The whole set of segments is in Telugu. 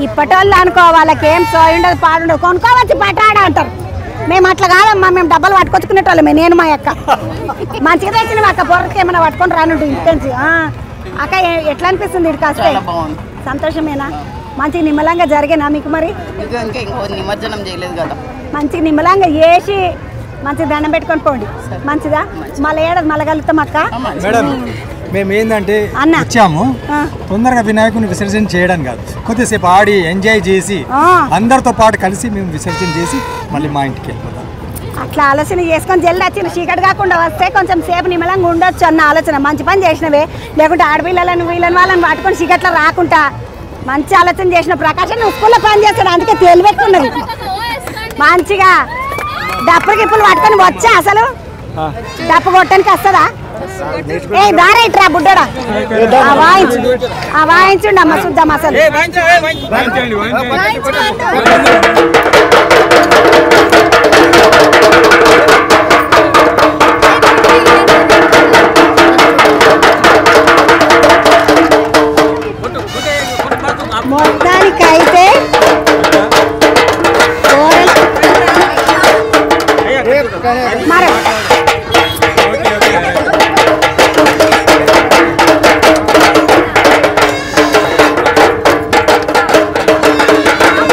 ఇప్పటోళ్ళు అనుకో వాళ్ళకి ఏం సోయి ఉండదు పాడుండదు కొనుక్కోవచ్చు పటాడ అంటారు. మేము అట్లా కాదమ్మా, మేము డబ్బాలు పట్టుకొచ్చుకునేటోళ్ళమే నేను మా అక్క. మంచిగా తెచ్చిన అక్క బొర్రకి ఏమైనా పట్టుకొని రానుంటు ఇంటి అక్క. ఎట్లా అనిపిస్తుంది ఇటు కాస్తే? సంతోషమేనా? మంచిగా నిమ్మలంగా జరిగేనా మీకు? మరి నిమజ్జనం చేయలేదు కదా, మంచిగా నిమ్మలంగా చేసి మంచిగా దండం పెట్టుకొని పోండి. మంచిదా? మళ్ళీ ఏడాది మళ్ళీ కలుగుతాం అక్క. మేడం మేము ఏంటంటే వచ్చాము తొందరగా వినాయకుని విసర్జన చేయడం కాదు, కొద్దిసేపు ఆడి ఎంజాయ్ చేసి అందరితో పాటు కలిసి మేము విసర్జన చేసి మళ్ళీ మా ఇంటికి వెళ్ళిపోతాం. అట్లా ఆలోచన చేసుకొని జల్ది వచ్చిన చీకటి కాకుండా వస్తే కొంచెం సేపు నిమ్మలంగా ఉండొచ్చు అన్న ఆలోచన. మంచి పని చేసినవే, లేకుంటే ఆడపిల్లలను వీళ్ళని వాళ్ళని పట్టుకొని చీకట్లో రాకుండా మంచి ఆలోచన చేసిన. ప్రకాశం నువ్వు స్కూల్లో పని చేస్తాడు, అందుకే తెలివెక్కున్నది. మంచిగా డప్పులు గిప్పులు పట్టుకొని వచ్చా? అసలు డప్పు కొట్టడానికి వస్తుందా? ఏ దారా ఇట్రా బుడ్డోడా, వాయించుండి అమ్మ చూద్దాం అసలు. మొత్తానికైతే మరి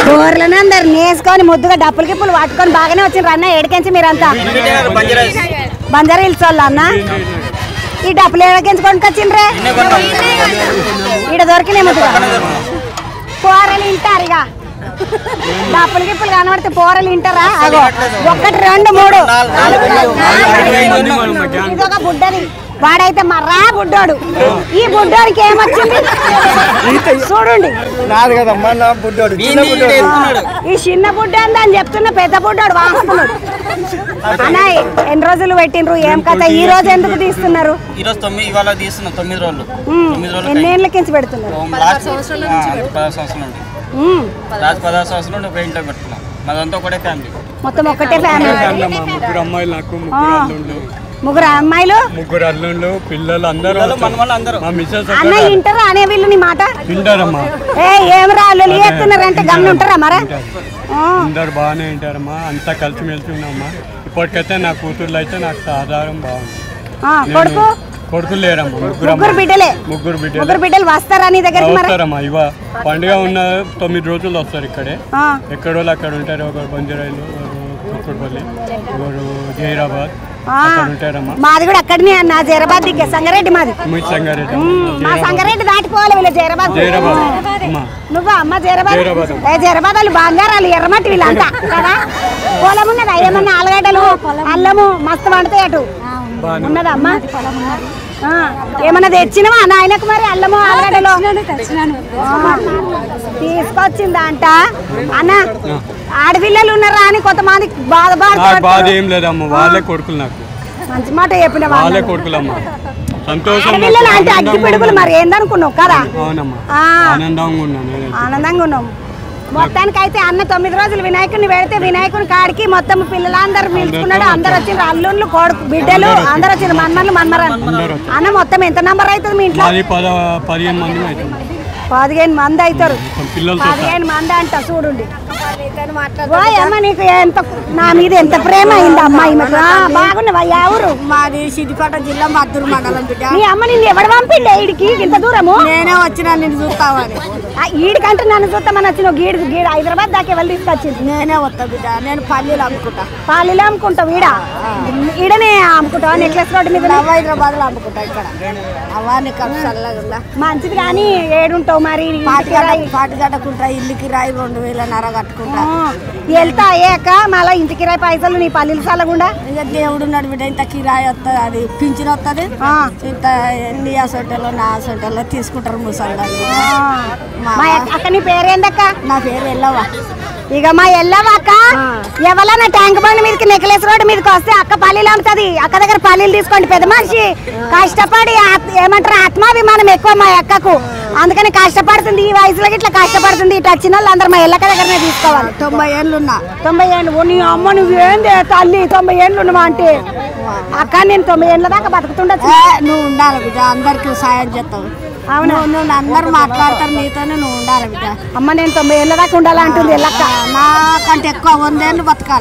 బోర్లను అందరు నేసుకొని ముద్దుగా డప్పులు గిప్పులు పట్టుకొని బాగానే వచ్చిండ్రు అన్న. ఏడికెంచి మీరంతా బంజారా హిల్స్ వాళ్ళు అన్న. ఈ డప్పులు ఏడకెంచి కొనుకొచ్చిండ్రే? ఈడ దొరికినాయి ముద్దుగా. పోరలు వింటారు ఇక, డప్పులు గిప్పులు కనబడితే పోరలు వింటారా? అగో 1 2 3 ఇదొక బుడ్డది, వాడైతే మర్రా బుడ్డోడు. ఈ బుడ్డోడికి ఏమొచ్చింది చూడండి. ఈ చిన్న బుడ్డ అని చెప్తున్నా, పెద్ద బుడ్డోడు వాస్తున్నాడు. అన్న ఎన్ని రోజులు పెట్టిండ్రు? ఏం కథ? ఈ రోజు ఎందుకు తీస్తున్నారు? ఎన్నేళ్ళకించి పెడుతున్నారు? 10 సంవత్సరాలు మొత్తం ఒకటే ఫ్యామిలీ. ముగ్గురు అమ్మాయిలు, ముగ్గురు అల్లుళ్ళు, పిల్లలు అందరూ. అన్న వింటారా అనే వీళ్ళు నీ మాట? వింటారమ్మా. ఏమరా అల్లుళ్ళు చేస్తున్నారంటే గమ్మున ఉంటారా? మరా అందరు బాగానే వింటారమ్మా, అంతా కలిసిమెలిసి ఉన్నామ్మా. ఇప్పటికైతే నా కూతుర్లు అయితే నాకు ఆధారం బాగుంది. కొడుకులు లేరమ్మా, ముగ్గురు బిడ్డలు వస్తారా నీ దగ్గరికి? వస్తారమ్మా. ఇవ పండుగ ఉన్న 9 రోజులు వస్తారు ఇక్కడే. ఎక్కడో అక్కడ ఉంటారు. ఒకరు బంజారాయిలు, కుక్కడపల్లి, ఒకరు జైరాబాద్ ఉంటారమ్మా. మాది కూడా అక్కడనే అన్న, జైరాబాద్ దిక్కే సంగారెడ్డి మాది. మా సంగారెడ్డి దాటిపోవాలి వీళ్ళు జైరాబాద్. నువ్వా అమ్మ జైరాబాద్? జైరాబాద్ వాళ్ళు బంగారాలు ఎర్రమట్టి వీళ్ళంతా కదా. పొలం ఉన్నదా? ఏమన్నా ఆలుగడ్డలు అల్లము మస్తు వండుతాయి అటు ఉన్నదా అమ్మ? ఏమన్నా తెచ్చినవా నాయనకు? మరి అల్లము ఆలుగడ్డలు తీసుకొచ్చిందా అంట అన్న? ఆడపిల్లలు ఉన్నారా అని కొంతమంది బాధ ఏం లేదమ్మా, వాళ్ళే కొడుకులు. నాకు మంచి మాట చెప్పిన వాళ్ళే కొడుకులమ్మా. సంతోషం. అంటే అగ్గి పిడుగులు మరి ఏందనుకున్నావు కదా? ఆనందంగా ఉన్నాం. మొత్తానికి అయితే అన్న 9 రోజులు వినాయకుడిని పెడితే వినాయకుని కాడికి మొత్తం పిల్లలందరూ పిలుచుకున్నాడు. అందరు వచ్చిన అల్లుళ్ళు, కొడుకు బిడ్డలు అందరు వచ్చిన మన్మర్లు మన్మరాలు. అన్న మొత్తం ఎంత నంబర్ అవుతుంది మీ ఇంట్లో? 15 మంది అవుతారు. 15 మంది అంట. చూడండి అమ్మ, నీకు ఎంత నా మీద ఎంత ప్రేమ అయింది అమ్మాయి. బాగున్నావా? ఎవరు? మాది సిద్దిపేట జిల్లా మద్దూరు మండలం బిడ్డ. నీ అమ్మ నిన్ను ఎవరు పంపిండే ఈడికి ఇంత దూరము? నేనే వచ్చినా నిన్ను చూస్తావని. ఈడికంటే నన్ను చూస్తామని వచ్చిన గీడు హైదరాబాద్ దాకా వెళ్ళి తీసుకొచ్చింది. నేనే వస్తా బిడ్డ. నేను పల్లీలు అమ్ముకుంటా. పల్లీలు అమ్ముకుంటావు? ఈడనే అమ్ముకుంటావా? నెక్లెస్ రోడ్డు మీద హైదరాబాద్ లో అమ్ముకుంటా. ఇక్కడ అవాన్ని చల్లగా మంచిది. కానీ ఏడుంటావు మరి? పాటిగడ్డకుంటా. ఇల్లుకి రాయి 2000 కట్టుకుంటా. వెళ్తా అయ్యాక మళ్ళీ ఇంటి కిరాయి పైసలు నీ పల్లీలు చల్లకుండా. ఇక దేవుడు ఉన్నాడు బిడ్డ. ఇంత కిరాయి వస్తుంది, అది పింఛన్ వస్తుంది. ఇంత నీ సొంటలో నా సొంటలో తీసుకుంటారు ముసలి. అక్క నీ పేరేందక్క? నా పేరు ఎల్లవా. ఇక మా ఎల్లవాక ఎవరన్నా ట్యాంక్ బండి మీదకి నెక్లెస్ రోడ్డు మీదకి వస్తే అక్క పల్లీలు అమ్ముతుంది. అక్క దగ్గర పల్లీలు తీసుకోండి. పెద్ద మనిషి కష్టపడి ఏమంటారు ఆత్మాభిమానం ఎక్కువ మా అక్కకు, అందుకని కష్టపడుతుంది. ఈ వయసులో ఇట్లా కష్టపడుతుంది. ఇట్లా వచ్చిన వాళ్ళు అందరు మా ఎల్లక్క దగ్గరనే తీసుకోవాలి. 90 ఏళ్ళు ఉన్నా. 90 ఏళ్ళు నీ అమ్మ నువ్వేంది తల్లి 90 ఏళ్ళు ఉన్నావా అంటే? అక్క నేను 90 ఏళ్ళ దాకా బతుకుతుండొచ్చు. నువ్వు ఉండాలి బిడ్డ, అందరికి సాయం చేస్తావు. అవునా? నువ్వు అందరూ మాట్లాడతారు, నీతోనే నువ్వు ఉండాలి బిడ్డ. అమ్మ నేను 90 ఏళ్ళ దాకా ఉండాలంటుంది ఎల్లక్క. నాకంటే ఎక్కువ 100 ఏళ్ళు బతకాలి.